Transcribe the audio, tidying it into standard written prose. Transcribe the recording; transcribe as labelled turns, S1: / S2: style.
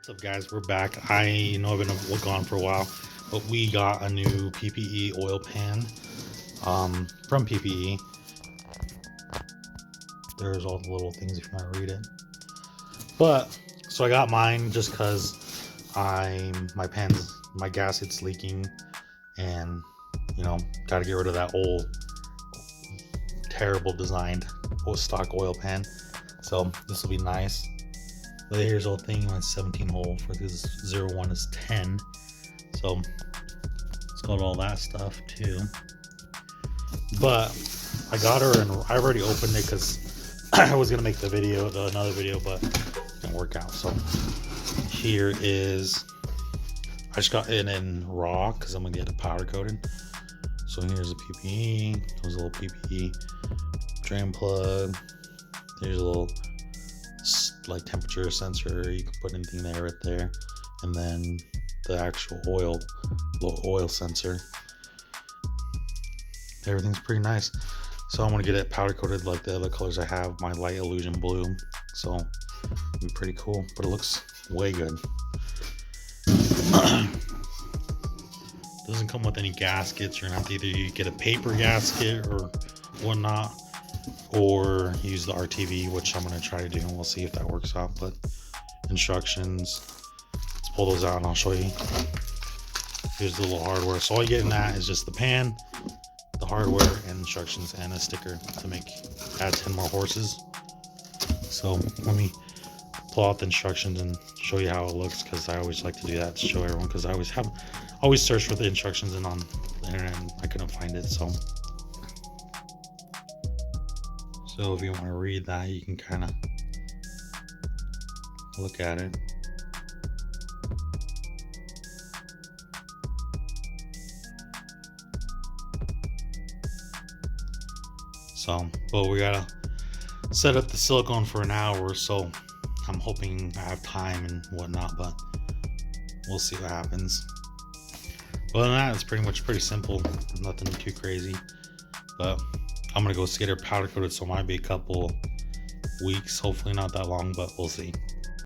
S1: What's up, guys? We're back. I know I've been gone for a while, but we got a new PPE oil pan from PPE. There's all the little things if you want to read it. But so I got mine just because my gasset's leaking, and got to get rid of that old terrible designed stock oil pan. So this will be nice. But here's the whole thing. On 17 hole for this 01 is 10. So it's got all that stuff too. But I got her, and I already opened it because I was gonna make another video, but it didn't work out. So here is, I just got it in raw because I'm gonna get it powder coated. So here's a PPE. There's a little PPE drain plug. There's a little like temperature sensor. You can put anything there, right there, and then the actual oil sensor. Everything's pretty nice. So I'm gonna get it powder coated like the other colors I have, my light illusion blue. So it'll be pretty cool, but it looks way good. Doesn't come with any gaskets. You're gonna have to either you get a paper gasket or whatnot, or use the RTV, which I'm going to try to do, and we'll see if that works out. But instructions, let's pull those out and I'll show you. Here's the little hardware. So all you get in that is just the pan, the hardware, and instructions, and a sticker to add 10 more horses. So let me pull out the instructions and show you how it looks, because I always like to do that to show everyone, because I always search for the instructions and on the internet and I couldn't find it. So if you want to read that, you can kind of look at it. So, but we gotta set up the silicone for an hour, so I'm hoping I have time and whatnot, but we'll see what happens. Other than that, it's pretty simple, nothing too crazy. But I'm gonna go get her powder coated, so it might be a couple weeks, hopefully not that long, but we'll see.